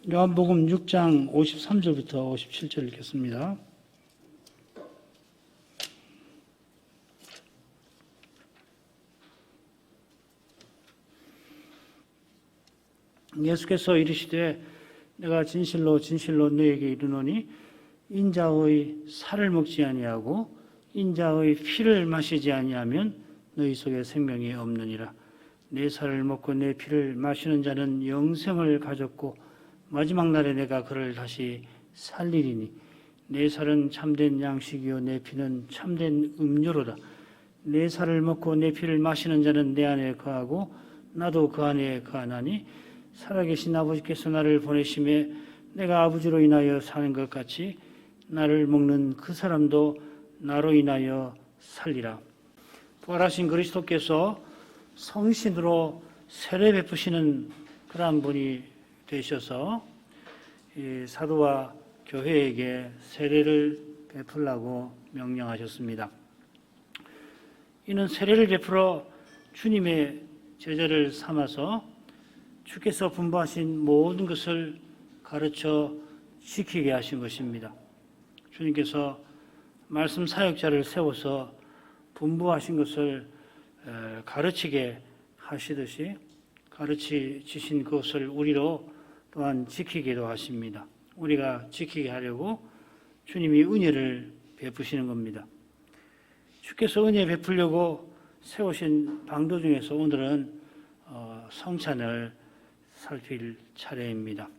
요한복음 6장 53절부터 57절 읽겠습니다. 예수께서 이르시되 내가 진실로 진실로 너에게 이르노니 인자의 살을 먹지 아니하고 인자의 피를 마시지 아니하면 너희 속에 생명이 없느니라. 내 살을 먹고 내 피를 마시는 자는 영생을 가졌고 마지막 날에 내가 그를 다시 살리리니 내 살은 참된 양식이요 내 피는 참된 음료로다. 내 살을 먹고 내 피를 마시는 자는 내 안에 거하고 나도 그 안에 거하나니 살아계신 아버지께서 나를 보내심에 내가 아버지로 인하여 사는 것 같이 나를 먹는 그 사람도 나로 인하여 살리라. 부활하신 그리스도께서 성신으로 세례 베푸시는 그러한 분이 되셔서 사도와 교회에게 세례를 베풀라고 명령하셨습니다. 이는 세례를 베풀어 주님의 제자를 삼아서 주께서 분부하신 모든 것을 가르쳐 지키게 하신 것입니다. 주님께서 말씀 사역자를 세워서 분부하신 것을 가르치게 하시듯이 가르치신 것을 우리로 또한 지키기도 하십니다. 우리가 지키게 하려고 주님이 은혜를 베푸시는 겁니다. 주께서 은혜 베풀려고 세우신 방도 중에서 오늘은 성찬을 살필 차례입니다.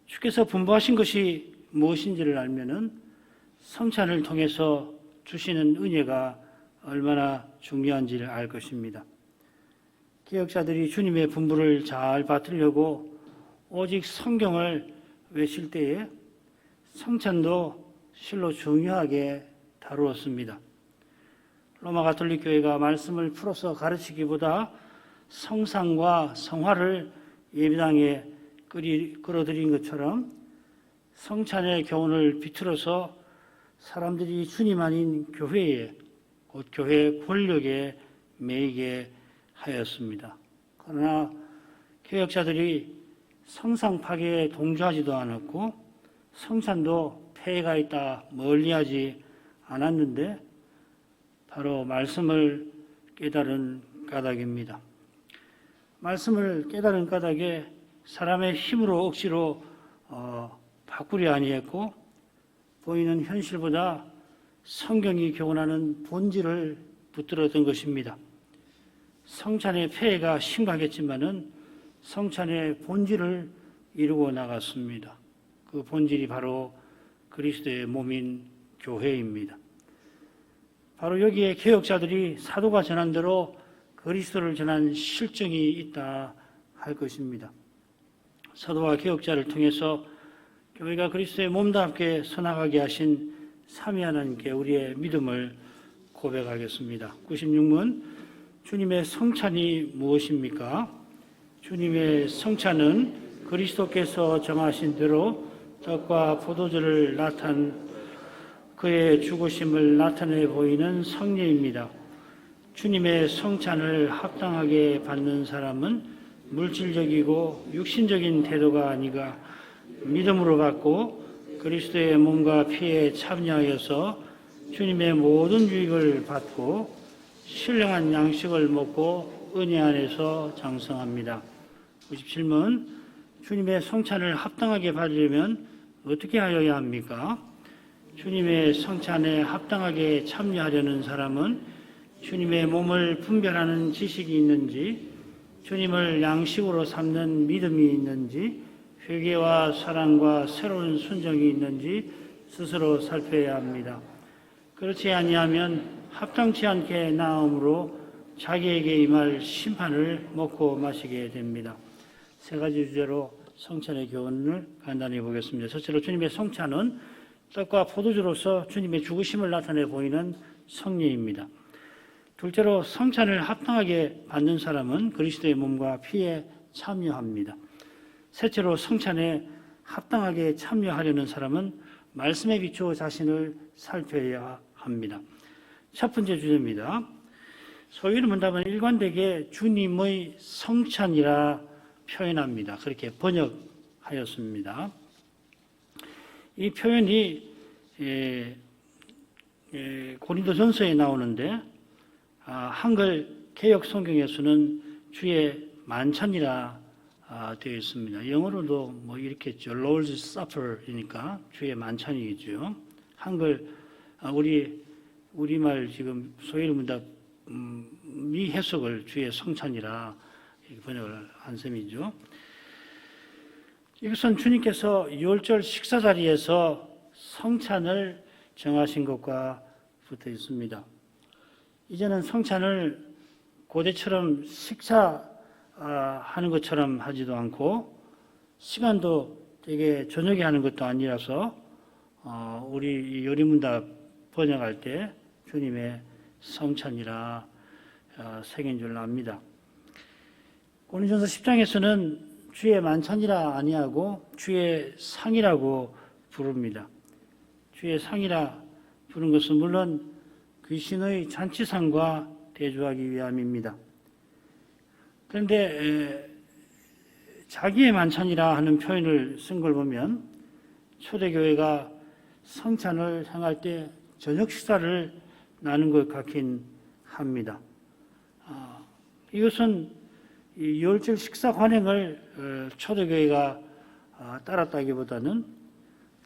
주께서 분부하신 것이 무엇인지를 알면은 성찬을 통해서 주시는 은혜가 얼마나 중요한지를 알 것입니다. 개혁자들이 주님의 분부를 잘 받으려고 오직 성경을 외칠 때에 성찬도 실로 중요하게 다루었습니다. 로마 가톨릭 교회가 말씀을 풀어서 가르치기보다 성상과 성화를 예배당에 끌어들인 것처럼 성찬의 교훈을 비틀어서 사람들이 주님 아닌 교회에 곧 교회 권력에 매이게 하였습니다. 그러나 개혁자들이 성상 파괴에 동조하지도 않았고 성찬도 폐해가 있다 멀리하지 않았는데 바로 말씀을 깨달은 까닭입니다. 말씀을 깨달은 까닭에 사람의 힘으로 억지로 바꾸려 아니했고 보이는 현실보다 성경이 교훈하는 본질을 붙들었던 것입니다. 성찬의 폐해가 심각했지만은 성찬의 본질을 이루고 나갔습니다. 그 본질이 바로 그리스도의 몸인 교회입니다. 바로 여기에 개혁자들이 사도가 전한 대로 그리스도를 전한 실정이 있다 할 것입니다. 사도와 개혁자를 통해서 교회가 그리스도의 몸답게 서나가게 하신 삼위 하나님께 우리의 믿음을 고백하겠습니다. 96문 주님의 성찬이 무엇입니까? 주님의 성찬은 그리스도께서 정하신 대로 떡과 포도주를 그의 죽으심을 나타내 보이는 성례입니다. 주님의 성찬을 합당하게 받는 사람은 물질적이고 육신적인 태도가 아니라 믿음으로 받고 그리스도의 몸과 피에 참여하여서 주님의 모든 유익을 받고 신령한 양식을 먹고 은혜 안에서 장성합니다. 97문 주님의 성찬을 합당하게 받으려면 어떻게 하여야 합니까? 주님의 성찬에 합당하게 참여하려는 사람은 주님의 몸을 분별하는 지식이 있는지, 주님을 양식으로 삼는 믿음이 있는지, 회개와 사랑과 새로운 순종이 있는지 스스로 살펴야 합니다. 그렇지 아니하면 합당치 않게 나음으로 자기에게 임할 심판을 먹고 마시게 됩니다. 세 가지 주제로 성찬의 교훈을 간단히 보겠습니다. 첫째로 주님의 성찬은 떡과 포도주로서 주님의 죽으심을 나타내 보이는 성례입니다. 둘째로 성찬을 합당하게 받는 사람은 그리스도의 몸과 피에 참여합니다. 셋째로 성찬에 합당하게 참여하려는 사람은 말씀에 비추어 자신을 살펴야 합니다. 첫 번째 주제입니다. 소위를 문답은 일관되게 주님의 성찬이라 표현합니다. 그렇게 번역하였습니다. 이 표현이 고린도전서에 나오는데 한글 개역 성경에서는 주의 만찬이라 되어 있습니다. 영어로도 뭐 이렇게 했죠. Lord's Supper이니까 주의 만찬이죠. 한글 우리말 지금 소위를 문다 미 해석을 주의 성찬이라 이렇게 번역을 한 셈이죠. 이것은 주님께서 유월절 식사 자리에서 성찬을 정하신 것과 붙어 있습니다. 이제는 성찬을 고대처럼 식사하는 것처럼 하지도 않고 시간도 되게 저녁에 하는 것도 아니라서 우리 요리문답 번역할 때 주님의 성찬이라 새긴 줄 압니다. 고린도전서 10장에서는 주의 만찬이라 아니하고 주의 상이라고 부릅니다. 주의 상이라 부른 것은 물론 귀신의 잔치상과 대조하기 위함입니다. 그런데 자기의 만찬이라 하는 표현을 쓴 걸 보면 초대교회가 성찬을 행할 때 저녁 식사를 나눈 것 같긴 합니다. 이것은 유월절 식사 관행을 초대교회가 따랐다기보다는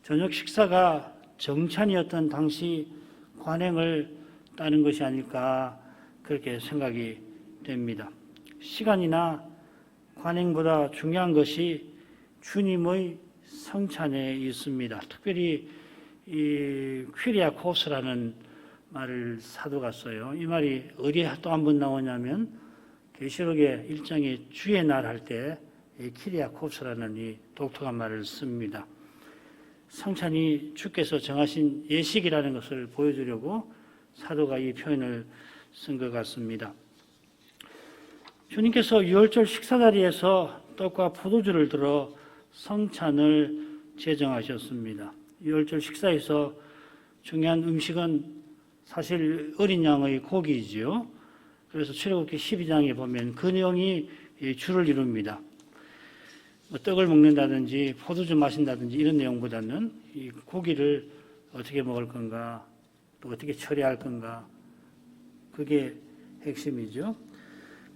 저녁 식사가 정찬이었던 당시 관행을 따른 것이 아닐까 그렇게 생각이 됩니다. 시간이나 관행보다 중요한 것이 주님의 성찬에 있습니다. 특별히 이 퀴리아코스라는 말을 사도가 써요. 이 말이 어디에 또 한 번 나오냐면 계시록의 1장에 주의 날 할 때 퀴리아코스라는 이 독특한 말을 씁니다. 성찬이 주께서 정하신 예식이라는 것을 보여주려고 사도가 이 표현을 쓴 것 같습니다. 주님께서 유월절 식사 자리에서 떡과 포도주를 들어 성찬을 제정하셨습니다. 유월절 식사에서 중요한 음식은 사실 어린 양의 고기이지요. 그래서 출애굽기 12장에 보면 그 내용이 주를 이룹니다. 떡을 먹는다든지 포도주 마신다든지 이런 내용보다는 이 고기를 어떻게 먹을 건가, 또 어떻게 처리할 건가, 그게 핵심이죠.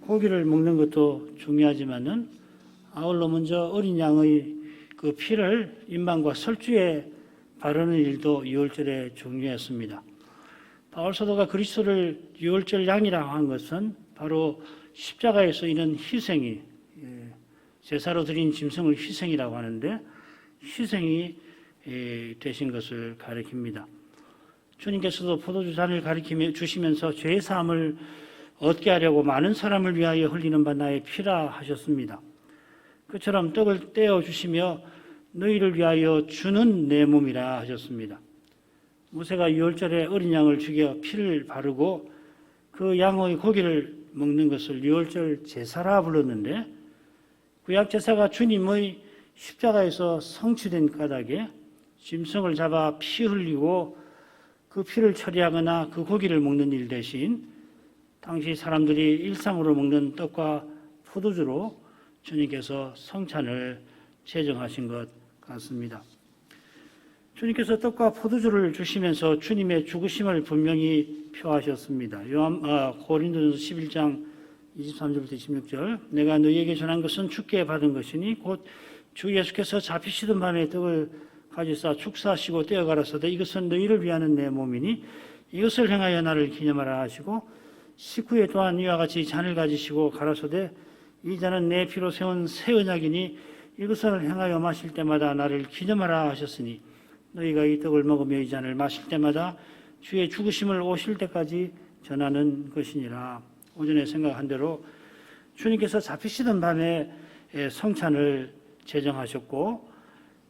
고기를 먹는 것도 중요하지만은 아울러 먼저 어린 양의 그 피를 임방과 설주에 바르는 일도 유월절에 중요했습니다. 바울 사도가 그리스도를 유월절 양이라고 한 것은 바로 십자가에서 이런 희생이 제사로 드린 짐승을 희생이라고 하는데 희생이 되신 것을 가리킵니다. 주님께서도 포도주 잔을 가리키며 주시면서 죄의 사함을 얻게 하려고 많은 사람을 위하여 흘리는 바 나의 피라 하셨습니다. 그처럼 떡을 떼어 주시며 너희를 위하여 주는 내 몸이라 하셨습니다. 모세가 유월절에 어린 양을 죽여 피를 바르고 그 양의 고기를 먹는 것을 유월절 제사라 불렀는데 구약 제사가 주님의 십자가에서 성취된 까닭에 짐승을 잡아 피 흘리고 그 피를 처리하거나 그 고기를 먹는 일 대신 당시 사람들이 일상으로 먹는 떡과 포도주로 주님께서 성찬을 제정하신 것 같습니다. 주님께서 떡과 포도주를 주시면서 주님의 죽으심을 분명히 표하셨습니다. 고린도전서 11장 23절부터 26절 내가 너희에게 전한 것은 주께 받은 것이니 곧 주 예수께서 잡히시던 밤에 떡을 가지사 축사하시고 떼어 가라사대 이것은 너희를 위하는 내 몸이니 이것을 행하여 나를 기념하라 하시고 식후에 또한 이와 같이 잔을 가지시고 가라사대 이 잔은 내 피로 세운 새 언약이니 이것을 행하여 마실 때마다 나를 기념하라 하셨으니 너희가 이 떡을 먹으며 이 잔을 마실 때마다 주의 죽으심을 오실 때까지 전하는 것이니라. 오전에 생각한 대로 주님께서 잡히시던 밤에 성찬을 제정하셨고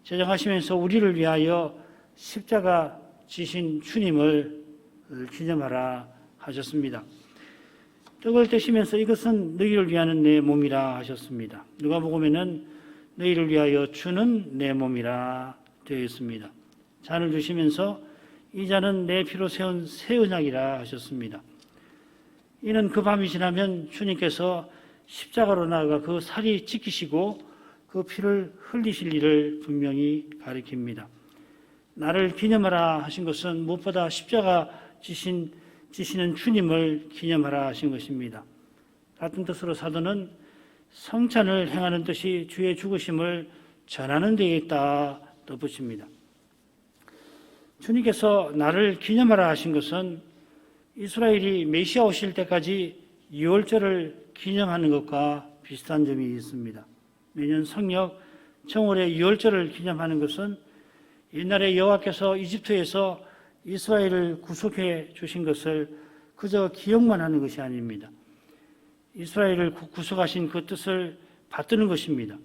제정하시면서 우리를 위하여 십자가 지신 주님을 기념하라 하셨습니다. 떡을 떼시면서 이것은 너희를 위하는 내 몸이라 하셨습니다. 누가복음에는 너희를 위하여 주는 내 몸이라 되어 있습니다. 잔을 주시면서 이 잔은 내 피로 세운 새 언약이라 하셨습니다. 이는 그 밤이 지나면 주님께서 십자가로 나아가 그 살이 찢기시고 그 피를 흘리실 일을 분명히 가리킵니다. 나를 기념하라 하신 것은 무엇보다 십자가 지시는 주님을 기념하라 하신 것입니다. 같은 뜻으로 사도는 성찬을 행하는 뜻이 주의 죽으심을 전하는 데에 있다 덧붙입니다. 주님께서 나를 기념하라 하신 것은 이스라엘이 메시아 오실 때까지 유월절을 기념하는 것과 비슷한 점이 있습니다. 매년 성력 정월의 유월절을 기념하는 것은 옛날에 여호와께서 이집트에서 이스라엘을 구속해 주신 것을 그저 기억만 하는 것이 아닙니다. 이스라엘을 구속하신 그 뜻을 받드는 것입니다.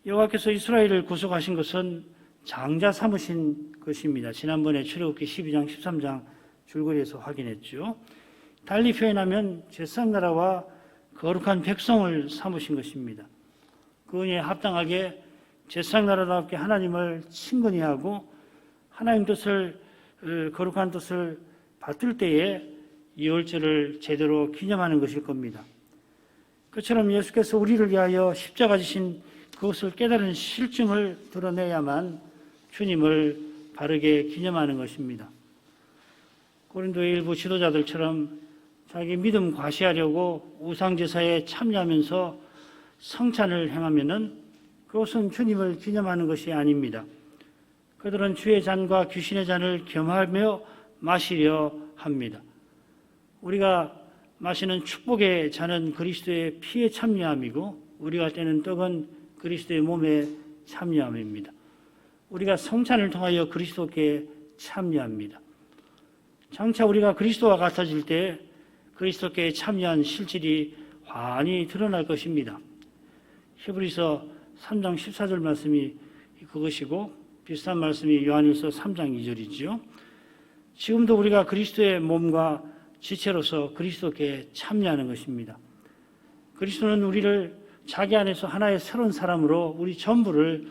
여호와께서 이스라엘을 구속하신 것은 장자 삼으신 것입니다. 지난번에 출애굽기 12장 13장 줄거리에서 확인했죠. 달리 표현하면 제사장나라와 거룩한 백성을 삼으신 것입니다. 그 은혜에 합당하게 제사장나라답게 하나님을 친근히 하고 하나님 뜻을 거룩한 뜻을 받들 때에 유월절을 제대로 기념하는 것일 겁니다. 그처럼 예수께서 우리를 위하여 십자가 지신 그것을 깨달은 실증을 드러내야만 주님을 바르게 기념하는 것입니다. 고린도의 일부 지도자들처럼 자기 믿음 과시하려고 우상제사에 참여하면서 성찬을 행하면은 그것은 주님을 기념하는 것이 아닙니다. 그들은 주의 잔과 귀신의 잔을 겸하며 마시려 합니다. 우리가 마시는 축복의 잔은 그리스도의 피에 참여함이고 우리가 떼는 떡은 그리스도의 몸에 참여함입니다. 우리가 성찬을 통하여 그리스도께 참여합니다. 장차 우리가 그리스도와 같아질 때 그리스도께 참여한 실질이 환히 드러날 것입니다. 히브리서 3장 14절 말씀이 그것이고 비슷한 말씀이 요한일서 3장 2절이지요. 지금도 우리가 그리스도의 몸과 지체로서 그리스도께 참여하는 것입니다. 그리스도는 우리를 자기 안에서 하나의 새로운 사람으로 우리 전부를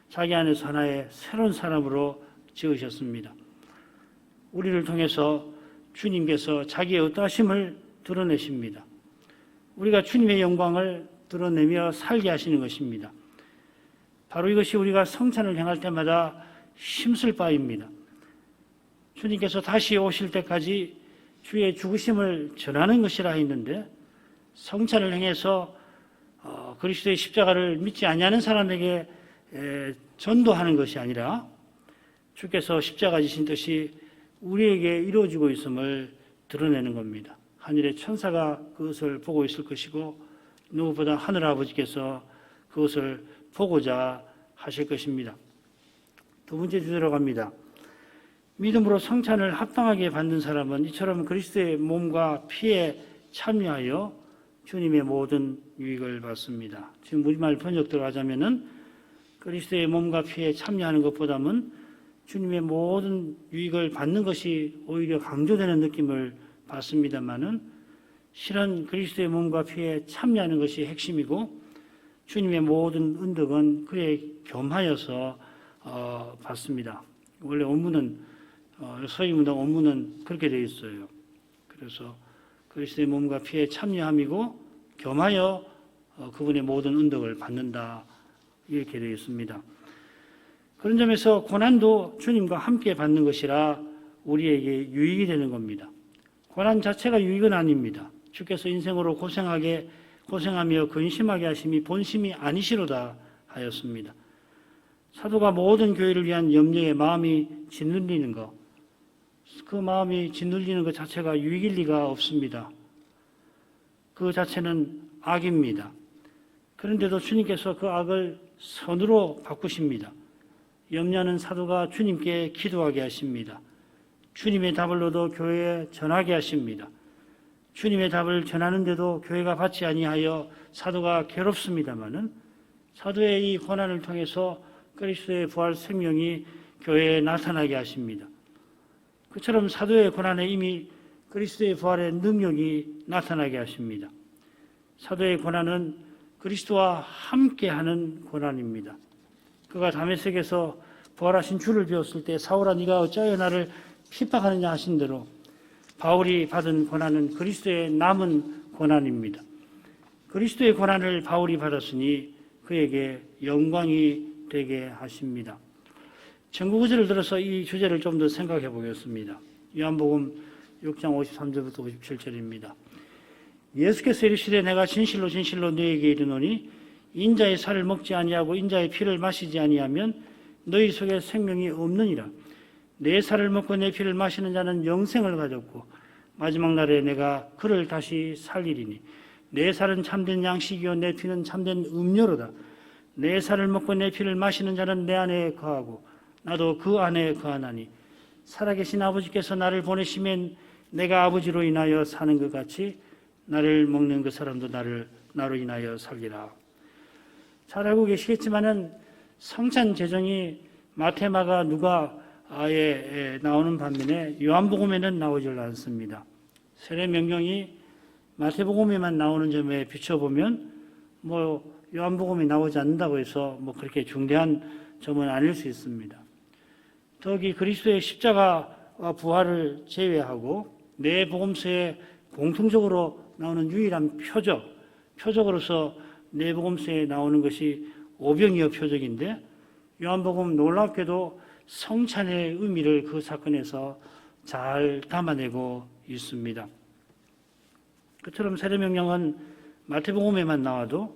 자기 안에서 하나의 새로운 사람으로 지으셨습니다. 우리를 통해서 주님께서 자기의 어떠하심을 드러내십니다. 우리가 주님의 영광을 드러내며 살게 하시는 것입니다. 바로 이것이 우리가 성찬을 행할 때마다 힘쓸 바입니다. 주님께서 다시 오실 때까지 주의 죽으심을 전하는 것이라 했는데 성찬을 행해서 그리스도의 십자가를 믿지 아니하는 사람에게 전도하는 것이 아니라 주께서 십자가 지신 뜻이 우리에게 이루어지고 있음을 드러내는 겁니다. 하늘의 천사가 그것을 보고 있을 것이고 누구보다 하늘아버지께서 그것을 보고자 하실 것입니다. 두 번째 주제로 갑니다. 믿음으로 성찬을 합당하게 받는 사람은 이처럼 그리스도의 몸과 피에 참여하여 주님의 모든 유익을 받습니다. 지금 우리말 번역대로 하자면은 그리스도의 몸과 피에 참여하는 것보다는 주님의 모든 유익을 받는 것이 오히려 강조되는 느낌을 받습니다만은 실은 그리스도의 몸과 피에 참여하는 것이 핵심이고 주님의 모든 은덕은 그에 겸하여서 받습니다. 원래 원문은 서기문답 원문은 그렇게 되어 있어요. 그래서 그리스도의 몸과 피에 참여함이고 겸하여 그분의 모든 은덕을 받는다 이렇게 되어 있습니다. 그런 점에서 고난도 주님과 함께 받는 것이라 우리에게 유익이 되는 겁니다. 고난 자체가 유익은 아닙니다. 주께서 인생으로 고생하며 근심하게 하심이 본심이 아니시로다 하였습니다. 사도가 모든 교회를 위한 염려에 마음이 짓눌리는 것, 그 마음이 짓눌리는 것 자체가 유익일 리가 없습니다. 그 자체는 악입니다. 그런데도 주님께서 그 악을 선으로 바꾸십니다. 염려하는 사도가 주님께 기도하게 하십니다. 주님의 답을 얻어 교회에 전하게 하십니다. 주님의 답을 전하는데도 교회가 받지 아니하여 사도가 괴롭습니다마는 사도의 이 고난을 통해서 그리스도의 부활 생명이 교회에 나타나게 하십니다. 그처럼 사도의 고난에 이미 그리스도의 부활의 능력이 나타나게 하십니다. 사도의 고난은 그리스도와 함께하는 고난입니다. 그가 다메섹에서 부활하신 주를 배웠을 때 사울아 네가 어찌하여 나를 핍박하느냐 하신 대로 바울이 받은 고난은 그리스도의 남은 고난입니다. 그리스도의 고난을 바울이 받았으니 그에게 영광이 되게 하십니다. 전구 구절을 들어서 이 주제를 좀 더 생각해 보겠습니다. 요한복음 6장 53절부터 57절입니다. 예수께서 이르시되 내가 진실로 진실로 너희에게 이르노니 인자의 살을 먹지 아니하고 인자의 피를 마시지 아니하면 너희 속에 생명이 없느니라. 내 살을 먹고 내 피를 마시는 자는 영생을 가졌고 마지막 날에 내가 그를 다시 살리리니 내 살은 참된 양식이요 내 피는 참된 음료로다. 내 살을 먹고 내 피를 마시는 자는 내 안에 거하고 나도 그 안에 거하나니 살아계신 아버지께서 나를 보내시면 내가 아버지로 인하여 사는 것 같이 나를 먹는 그 사람도 나로 인하여 살리라. 잘 알고 계시겠지만은 성찬 제정이 마태, 마가, 누가에 나오는 반면에 요한복음에는 나오질 않습니다. 세례 명령이 마태복음에만 나오는 점에 비춰보면 요한복음이 나오지 않는다고 해서 그렇게 중대한 점은 아닐 수 있습니다. 더욱이 그리스도의 십자가와 부활을 제외하고 네 복음서에 공통적으로 나오는 유일한 표적으로서 네 복음서에 나오는 것이 오병이어 표적인데 요한복음 놀랍게도 성찬의 의미를 그 사건에서 잘 담아내고 있습니다. 그처럼 세례명령은 마태복음에만 나와도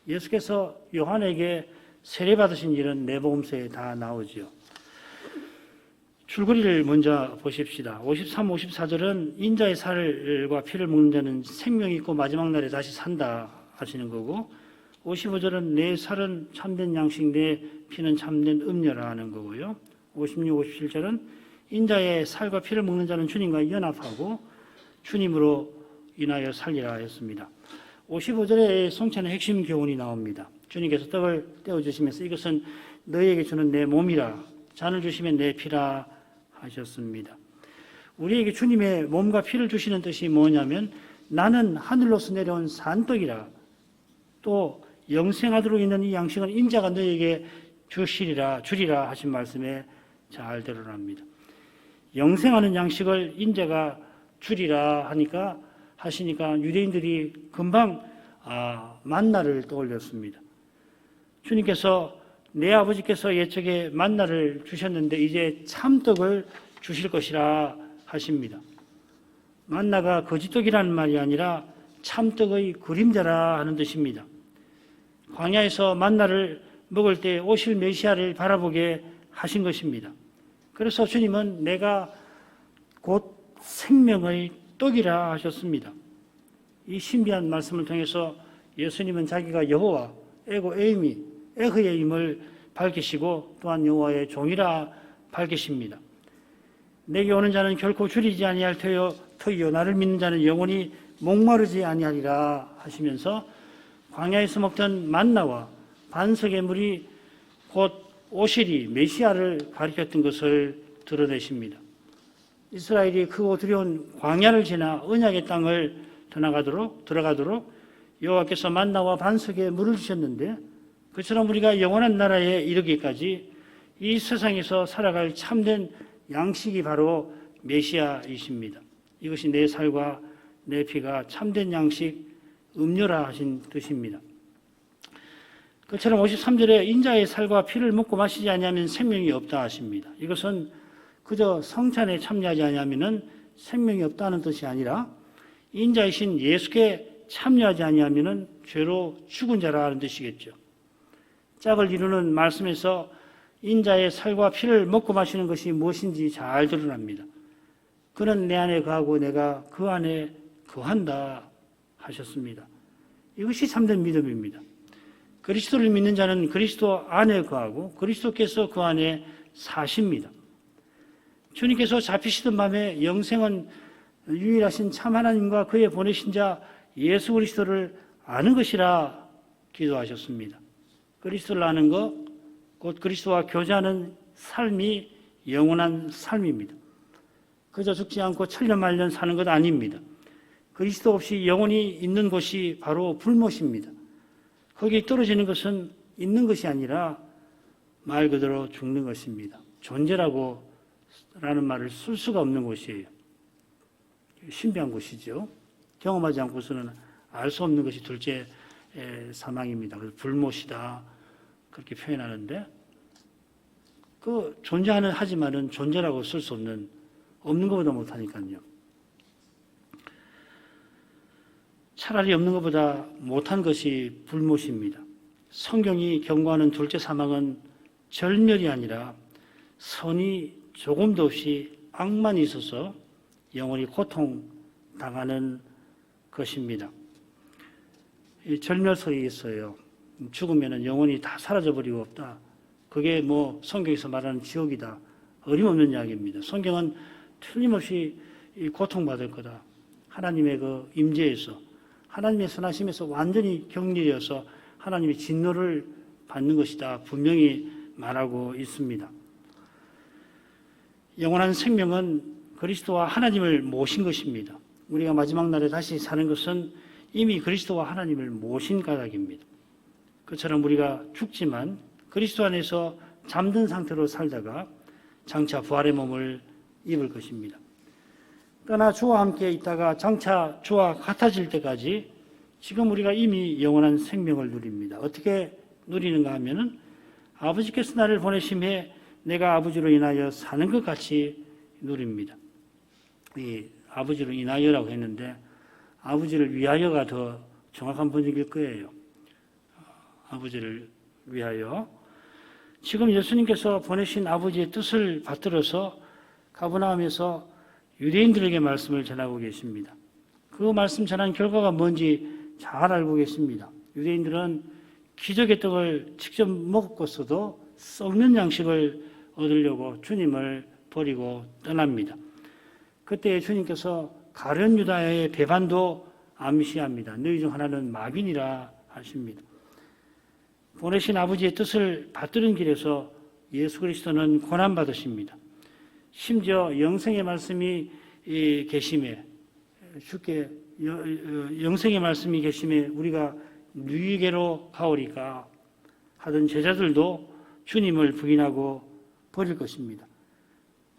예수께서 요한에게 세례받으신 일은 네 복음서에 다 나오지요. 줄거리를 먼저 보십시다. 53, 54절은 인자의 살과 피를 먹는 자는 생명이 있고 마지막 날에 다시 산다 하시는 거고 55절은 내 살은 참된 양식, 내 피는 참된 음료라 하는 거고요. 56, 57절은 인자의 살과 피를 먹는 자는 주님과 연합하고 주님으로 인하여 살리라 했습니다. 55절에 성찬의 핵심 교훈이 나옵니다. 주님께서 떡을 떼어주시면서 이것은 너희에게 주는 내 몸이라, 잔을 주시면 내 피라 하셨습니다. 우리에게 주님의 몸과 피를 주시는 뜻이 뭐냐면 나는 하늘로서 내려온 산떡이라, 또 영생하도록 있는 이 양식은 인자가 너희에게 주리라 하신 말씀에 잘 드러납니다. 영생하는 양식을 인자가 주리라 하시니까 유대인들이 금방 만나를 떠올렸습니다. 주님께서 내 아버지께서 옛적에 만나를 주셨는데 이제 참떡을 주실 것이라 하십니다. 만나가 거짓떡이라는 말이 아니라 참떡의 그림자라 하는 뜻입니다. 광야에서 만나를 먹을 때 오실 메시아를 바라보게 하신 것입니다. 그래서 주님은 내가 곧 생명의 떡이라 하셨습니다. 이 신비한 말씀을 통해서 예수님은 자기가 여호와, 에흐의 임을 밝히시고 또한 여호와의 종이라 밝히십니다. 내게 오는 자는 결코 줄이지 아니할 터이요 나를 믿는 자는 영원히 목마르지 아니하리라 하시면서 광야에서 먹던 만나와 반석의 물이 곧 오시리 메시아를 가리켰던 것을 드러내십니다. 이스라엘이 크고 두려운 광야를 지나 언약의 땅을 들어가도록 여호와께서 만나와 반석의 물을 주셨는데 그처럼 우리가 영원한 나라에 이르기까지 이 세상에서 살아갈 참된 양식이 바로 메시아이십니다. 이것이 내 살과 내 피가 참된 양식, 음료라 하신 뜻입니다. 그처럼 53절에 인자의 살과 피를 먹고 마시지 아니하면 생명이 없다 하십니다. 이것은 그저 성찬에 참여하지 아니하면 생명이 없다는 뜻이 아니라 인자이신 예수께 참여하지 아니하면 죄로 죽은 자라는 뜻이겠죠. 짝을 이루는 말씀에서 인자의 살과 피를 먹고 마시는 것이 무엇인지 잘 드러납니다. 그는 내 안에 거하고 내가 그 안에 거한다 하셨습니다. 이것이 참된 믿음입니다. 그리스도를 믿는 자는 그리스도 안에 거하고 그리스도께서 그 안에 사십니다. 주님께서 잡히시던 밤에 영생은 유일하신 참 하나님과 그의 보내신 자 예수 그리스도를 아는 것이라 기도하셨습니다. 그리스도를 아는 것, 곧 그리스도와 교제하는 삶이 영원한 삶입니다. 그저 죽지 않고 천년만년 사는 것 아닙니다. 그리스도 없이 영원히 있는 곳이 바로 불못입니다. 거기에 떨어지는 것은 있는 것이 아니라 말 그대로 죽는 것입니다. 존재라고 라는 말을 쓸 수가 없는 곳이에요. 신비한 곳이죠. 경험하지 않고서는 알 수 없는 것이 둘째 사망입니다. 그래서 불못이다 그렇게 표현하는데 그 존재하는 하지만은 존재라고 쓸 수 없는 것보다 못하니까요. 차라리 없는 것보다 못한 것이 불못입니다. 성경이 경고하는 둘째 사망은 절멸이 아니라 선이 조금도 없이 악만이 있어서 영원히 고통당하는 것입니다. 이 절멸설이 있어요. 죽으면 영원히 다 사라져버리고 없다. 그게 뭐 성경에서 말하는 지옥이다. 어림없는 이야기입니다. 성경은 틀림없이 고통받을 거다. 하나님의 그 임재에서 하나님의 선하심에서 완전히 격리되어서 하나님의 진노를 받는 것이다. 분명히 말하고 있습니다. 영원한 생명은 그리스도와 하나님을 모신 것입니다. 우리가 마지막 날에 다시 사는 것은 이미 그리스도와 하나님을 모신 까닭입니다. 그처럼 우리가 죽지만 그리스도 안에서 잠든 상태로 살다가 장차 부활의 몸을 입을 것입니다. 떠나 주와 함께 있다가 장차 주와 같아질 때까지 지금 우리가 이미 영원한 생명을 누립니다. 어떻게 누리는가 하면은 아버지께서 나를 보내심에 내가 아버지로 인하여 사는 것 같이 누립니다. 이 아버지로 인하여라고 했는데 아버지를 위하여가 더 정확한 번역일 거예요. 아버지를 위하여. 지금 예수님께서 보내신 아버지의 뜻을 받들어서 가버나움에서 유대인들에게 말씀을 전하고 계십니다. 그 말씀 전한 결과가 뭔지 잘 알고 계십니다. 유대인들은 기적의 떡을 직접 먹었어도 썩는 양식을 얻으려고 주님을 버리고 떠납니다. 그때 주님께서 가룟 유다의 배반도 암시합니다. 너희 중 하나는 마귀니라 하십니다. 보내신 아버지의 뜻을 받드는 길에서 예수 그리스도는 고난받으십니다. 심지어 영생의 말씀이 계심에 주께 영생의 말씀이 계심에 우리가 누이게로 가오리까 하던 제자들도 주님을 부인하고 버릴 것입니다.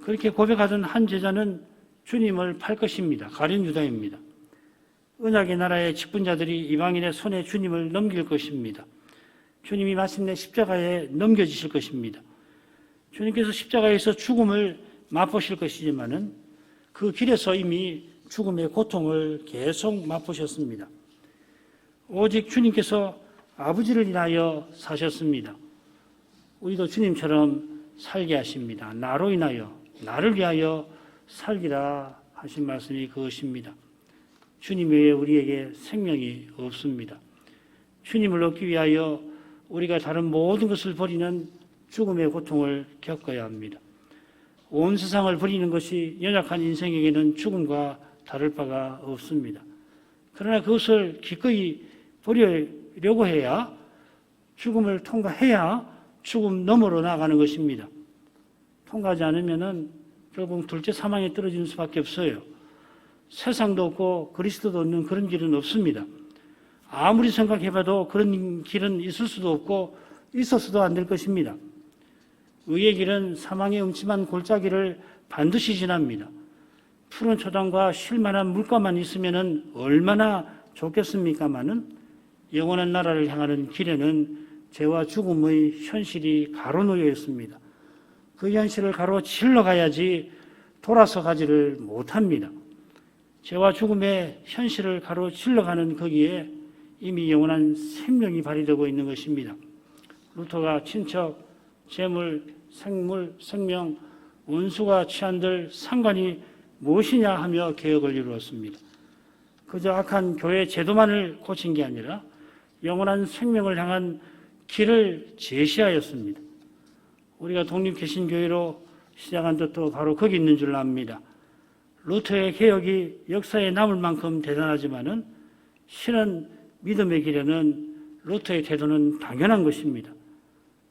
그렇게 고백하던 한 제자는 주님을 팔 것입니다. 가룟 유다입니다. 언약의 나라의 직분자들이 이방인의 손에 주님을 넘길 것입니다. 주님이 마침내 십자가에 넘겨지실 것입니다. 주님께서 십자가에서 죽음을 맛보실 것이지만은 그 길에서 이미 죽음의 고통을 계속 맛보셨습니다. 오직 주님께서 아버지를 인하여 사셨습니다. 우리도 주님처럼 살게 하십니다. 나로 인하여, 나를 위하여 살기라 하신 말씀이 그것입니다. 주님 외에 우리에게 생명이 없습니다. 주님을 얻기 위하여 우리가 다른 모든 것을 버리는 죽음의 고통을 겪어야 합니다. 온 세상을 버리는 것이 연약한 인생에게는 죽음과 다를 바가 없습니다. 그러나 그것을 기꺼이 버리려고 해야 죽음을 통과해야 죽음 너머로 나아가는 것입니다. 통과하지 않으면은 결국 둘째 사망에 떨어지는 수밖에 없어요. 세상도 없고 그리스도도 없는 그런 길은 없습니다. 아무리 생각해봐도 그런 길은 있을 수도 없고 있었어도 안 될 것입니다. 의의 길은 사망의 음침한 골짜기를 반드시 지납니다. 푸른 초당과 쉴만한 물가만 있으면 얼마나 좋겠습니까마는 영원한 나라를 향하는 길에는 죄와 죽음의 현실이 가로놓여 있습니다. 그 현실을 가로질러 가야지 돌아서 가지를 못합니다. 죄와 죽음의 현실을 가로질러 가는 거기에 이미 영원한 생명이 발휘되고 있는 것입니다. 루터가 친척, 재물, 생물, 생명, 원수가 취한들 상관이 무엇이냐 하며 개혁을 이루었습니다. 그저 악한 교회 제도만을 고친 게 아니라 영원한 생명을 향한 길을 제시하였습니다. 우리가 독립개신교회로 시작한 것도 바로 거기 있는 줄 압니다. 루터의 개혁이 역사에 남을 만큼 대단하지만은 실은 믿음의 길에는 루터의 태도는 당연한 것입니다.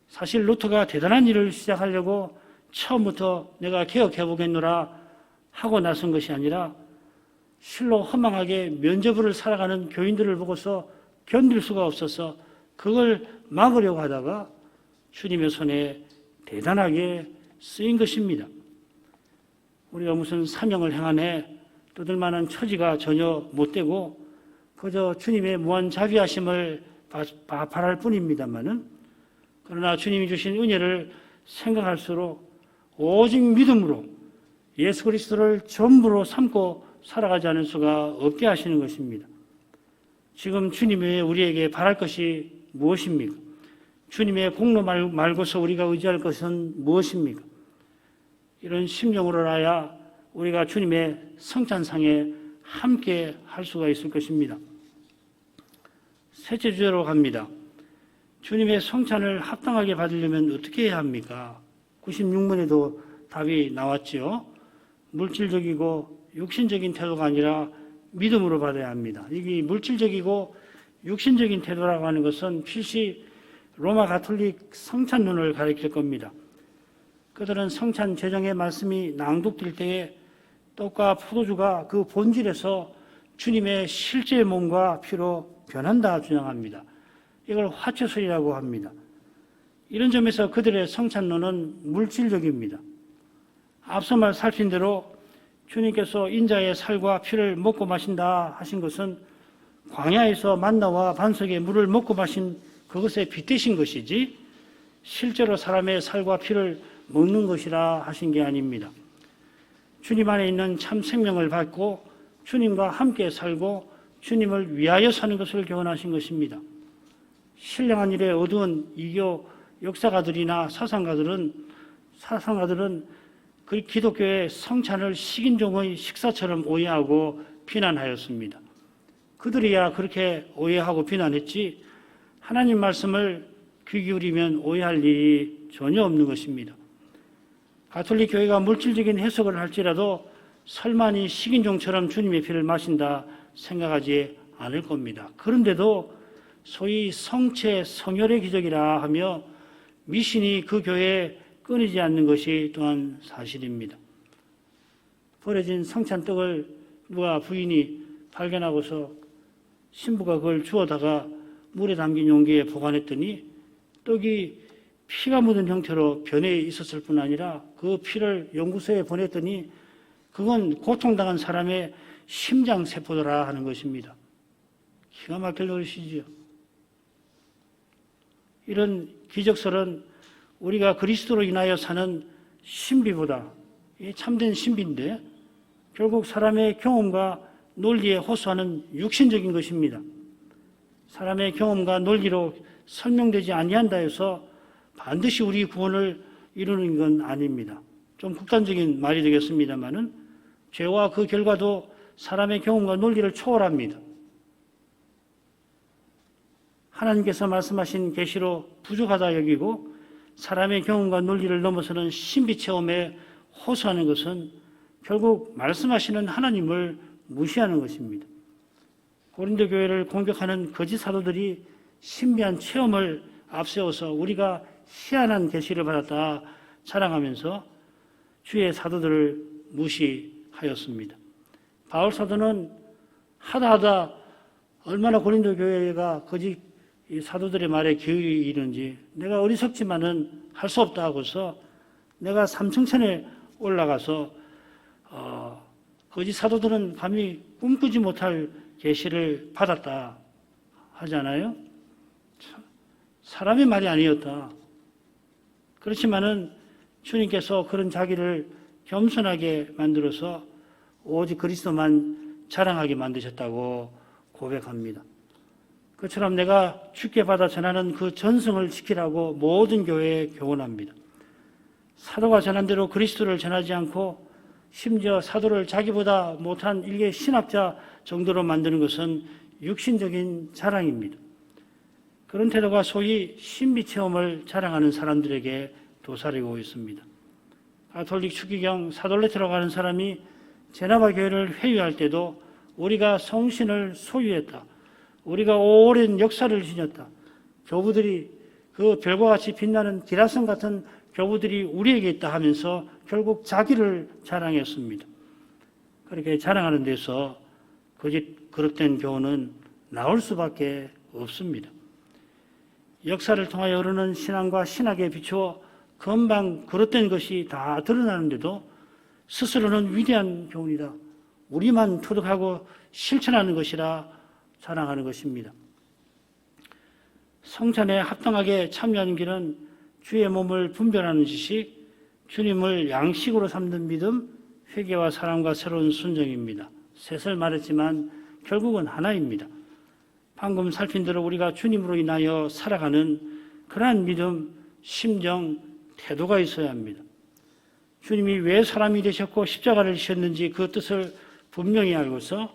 사실 루터가 대단한 일을 시작하려고 처음부터 내가 개혁해보겠노라 하고 나선 것이 아니라 실로 허망하게 면죄부를 살아가는 교인들을 보고서 견딜 수가 없어서 그걸 막으려고 하다가 주님의 손에 대단하게 쓰인 것입니다. 우리가 무슨 사명을 행하네 떠들 만한 처지가 전혀 못 되고 그저 주님의 무한 자비하심을 바랄 뿐입니다만은, 그러나 주님이 주신 은혜를 생각할수록 오직 믿음으로 예수 그리스도를 전부로 삼고 살아가지 않을 수가 없게 하시는 것입니다. 지금 주님이 우리에게 바랄 것이 무엇입니까? 주님의 공로 말고서 우리가 의지할 것은 무엇입니까? 이런 심령으로라야 우리가 주님의 성찬상에 함께 할 수가 있을 것입니다. 셋째 주제로 갑니다. 주님의 성찬을 합당하게 받으려면 어떻게 해야 합니까? 96문에도 답이 나왔죠. 물질적이고 육신적인 태도가 아니라 믿음으로 받아야 합니다. 이게 물질적이고 육신적인 태도라고 하는 것은 필시 로마 가톨릭 성찬론을 가리킬 겁니다. 그들은 성찬 제정의 말씀이 낭독될 때에 떡과 포도주가 그 본질에서 주님의 실제 몸과 피로 변한다 주장합니다. 이걸 화채설이라고 합니다. 이런 점에서 그들의 성찬론은 물질적입니다. 앞서 말 살핀 대로 주님께서 인자의 살과 피를 먹고 마신다 하신 것은 광야에서 만나와 반석의 물을 먹고 마신 그것에 빗대신 것이지 실제로 사람의 살과 피를 먹는 것이라 하신 게 아닙니다. 주님 안에 있는 참 생명을 받고 주님과 함께 살고 주님을 위하여 사는 것을 교훈하신 것입니다. 신령한 일에 어두운 이교 역사가들이나 사상가들은 그 기독교의 성찬을 식인종의 식사처럼 오해하고 비난하였습니다. 그들이야 그렇게 오해하고 비난했지 하나님 말씀을 귀 기울이면 오해할 일이 전혀 없는 것입니다. 가톨릭 교회가 물질적인 해석을 할지라도 설마니 식인종처럼 주님의 피를 마신다 생각하지 않을 겁니다. 그런데도 소위 성체 성혈의 기적이라 하며 미신이 그 교회에 끊이지 않는 것이 또한 사실입니다. 버려진 성찬떡을 누가 부인이 발견하고서 신부가 그걸 주워다가 물에 담긴 용기에 보관했더니 떡이 피가 묻은 형태로 변해 있었을 뿐 아니라 그 피를 연구소에 보냈더니 그건 고통당한 사람의 심장세포더라 하는 것입니다. 기가 막힐 노릇이지요. 이런 기적설은 우리가 그리스도로 인하여 사는 신비보다 참된 신비인데 결국 사람의 경험과 논리에 호소하는 육신적인 것입니다. 사람의 경험과 논리로 설명되지 아니한다 해서 반드시 우리 구원을 이루는 건 아닙니다. 좀 극단적인 말이 되겠습니다만은 죄와 그 결과도 사람의 경험과 논리를 초월합니다. 하나님께서 말씀하신 계시로 부족하다 여기고 사람의 경험과 논리를 넘어서는 신비 체험에 호소하는 것은 결국 말씀하시는 하나님을 무시하는 것입니다. 고린도 교회를 공격하는 거짓 사도들이 신비한 체험을 앞세워서 우리가 희한한 계시를 받았다 자랑하면서 주의 사도들을 무시하였습니다. 바울 사도는 하다 얼마나 고린도 교회가 거짓 사도들의 말에 기울이 이르는지 내가 어리석지만은 할 수 없다 하고서 내가 삼층천에 올라가서 거짓 사도들은 감히 꿈꾸지 못할 계시를 받았다 하잖아요. 사람의 말이 아니었다. 그렇지만은 주님께서 그런 자기를 겸손하게 만들어서 오직 그리스도만 자랑하게 만드셨다고 고백합니다. 그처럼 내가 주께 받아 전하는 그 전승을 지키라고 모든 교회에 교훈합니다. 사도가 전한 대로 그리스도를 전하지 않고 심지어 사도를 자기보다 못한 일개 신학자 정도로 만드는 것은 육신적인 자랑입니다. 그런 태도가 소위 신비체험을 자랑하는 사람들에게 도사리고 있습니다. 가톨릭 추기경 사돌레트라고 하는 사람이 제나바 교회를 회유할 때도 우리가 성신을 소유했다. 우리가 오랜 역사를 지녔다. 교부들이 그 별과 같이 빛나는 기라성 같은 교부들이 우리에게 있다 하면서 결국 자기를 자랑했습니다. 그렇게 자랑하는 데서 그릇된 교훈은 나올 수밖에 없습니다. 역사를 통하여 흐르는 신앙과 신학에 비추어 금방 그릇된 것이 다 드러나는데도 스스로는 위대한 교훈이다. 우리만 토득하고 실천하는 것이라 자랑하는 것입니다. 성찬에 합당하게 참여하는 길은 주의 몸을 분별하는 지식, 주님을 양식으로 삼는 믿음, 회개와 사랑과 새로운 순종입니다. 셋을 말했지만 결국은 하나입니다. 방금 살핀 대로 우리가 주님으로 인하여 살아가는 그러한 믿음, 심정, 태도가 있어야 합니다. 주님이 왜 사람이 되셨고 십자가를 지셨는지 그 뜻을 분명히 알고서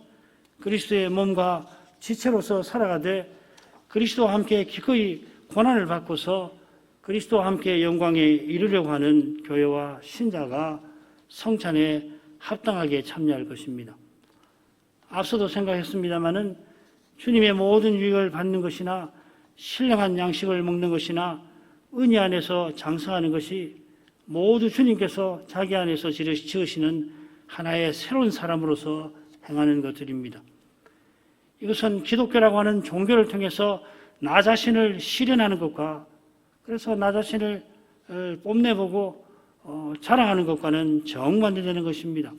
그리스도의 몸과 지체로서 살아가되 그리스도와 함께 기꺼이 고난을 받고서 그리스도와 함께 영광에 이르려고 하는 교회와 신자가 성찬에 합당하게 참여할 것입니다. 앞서도 생각했습니다마는 주님의 모든 유익을 받는 것이나 신령한 양식을 먹는 것이나 은혜 안에서 장성하는 것이 모두 주님께서 자기 안에서 지으시는 하나의 새로운 사람으로서 행하는 것들입니다. 이것은 기독교라고 하는 종교를 통해서 나 자신을 실현하는 것과 그래서 나 자신을 뽐내보고 자랑하는 것과는 정반대되는 것입니다.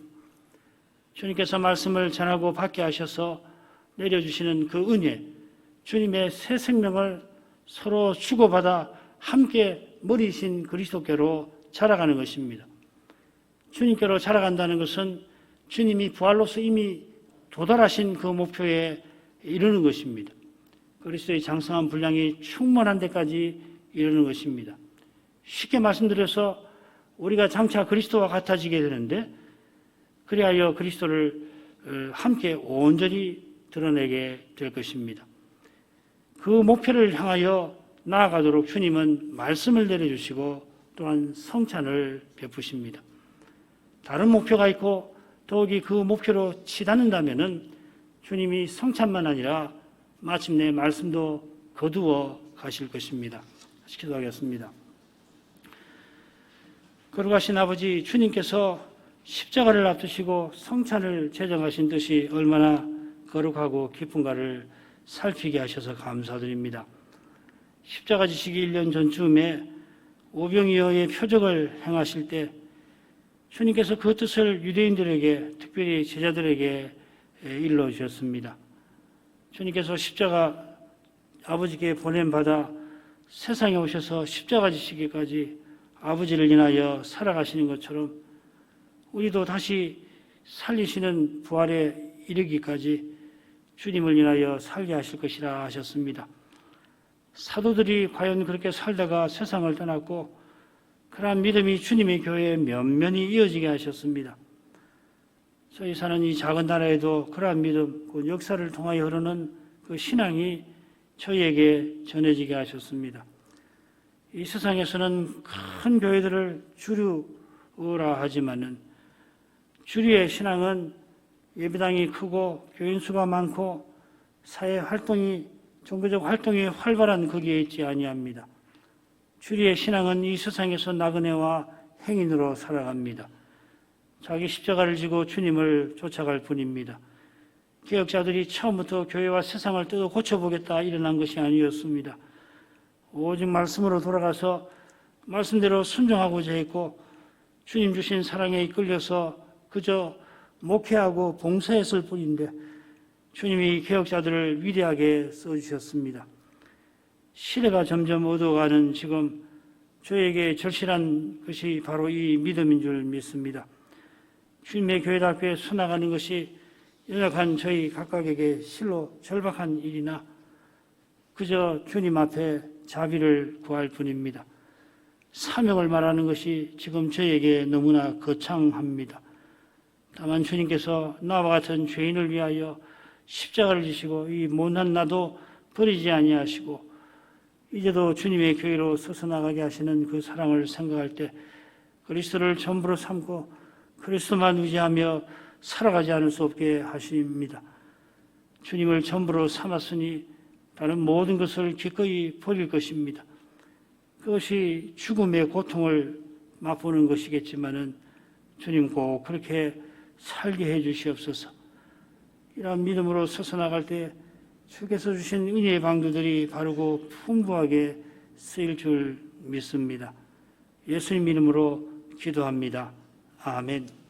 주님께서 말씀을 전하고 받게 하셔서 내려주시는 그 은혜, 주님의 새 생명을 서로 주고받아 함께 머리신 그리스도께로 자라가는 것입니다. 주님께로 자라간다는 것은 주님이 부활로서 이미 도달하신 그 목표에 이르는 것입니다. 그리스도의 장성한 분량이 충만한 데까지 이르는 것입니다. 쉽게 말씀드려서 우리가 장차 그리스도와 같아지게 되는데 그리하여 그리스도를 함께 온전히 드러내게 될 것입니다. 그 목표를 향하여 나아가도록 주님은 말씀을 내려주시고 또한 성찬을 베푸십니다. 다른 목표가 있고 더욱이 그 목표로 치닫는다면 주님이 성찬만 아니라 마침내 말씀도 거두어 가실 것입니다. 다시 기도하겠습니다. 거룩하신 아버지, 주님께서 십자가를 앞두시고 성찬을 제정하신 뜻이 얼마나 거룩하고 깊은가를 살피게 하셔서 감사드립니다. 십자가 지시기 1년 전쯤에 오병이어의 표적을 행하실 때 주님께서 그 뜻을 유대인들에게, 특별히 제자들에게 일러주셨습니다. 주님께서 십자가 아버지께 보냄받아 세상에 오셔서 십자가 지시기까지 아버지를 인하여 살아가시는 것처럼 우리도 다시 살리시는 부활에 이르기까지 주님을 인하여 살게 하실 것이라 하셨습니다. 사도들이 과연 그렇게 살다가 세상을 떠났고 그러한 믿음이 주님의 교회에 면면히 이어지게 하셨습니다. 저희 사는 이 작은 나라에도 그러한 믿음, 그 역사를 통하여 흐르는 그 신앙이 저희에게 전해지게 하셨습니다. 이 세상에서는 큰 교회들을 주류라 하지만은 주류의 신앙은 예배당이 크고 교인 수가 많고 사회 활동이 종교적 활동이 활발한 거기에 있지 아니합니다. 주류의 신앙은 이 세상에서 나그네와 행인으로 살아갑니다. 자기 십자가를 지고 주님을 쫓아갈 뿐입니다. 개혁자들이 처음부터 교회와 세상을 뜯어 고쳐보겠다 일어난 것이 아니었습니다. 오직 말씀으로 돌아가서 말씀대로 순종하고자 했고 주님 주신 사랑에 이끌려서 그저 목회하고 봉사했을 뿐인데 주님이 개혁자들을 위대하게 써주셨습니다. 시대가 점점 어두워가는 지금 저에게 절실한 것이 바로 이 믿음인 줄 믿습니다. 주님의 교회답게 순나가는 것이 연약한 저희 각각에게 실로 절박한 일이나 그저 주님 앞에 자비를 구할 뿐입니다. 사명을 말하는 것이 지금 저에게 너무나 거창합니다. 다만 주님께서 나와 같은 죄인을 위하여 십자가를 지시고 이 못난 나도 버리지 아니하시고 이제도 주님의 교회로 서서 나가게 하시는 그 사랑을 생각할 때 그리스도를 전부로 삼고 그리스도만 의지하며 살아가지 않을 수 없게 하십니다. 주님을 전부로 삼았으니 다른 모든 것을 기꺼이 버릴 것입니다. 그것이 죽음의 고통을 맛보는 것이겠지만은 주님 꼭 그렇게 살게 해 주시옵소서. 이러한 믿음으로 서서 나갈 때 주께서 주신 은혜의 방도들이 바르고 풍부하게 쓰일 줄 믿습니다. 예수님 이름으로 기도합니다. 아멘.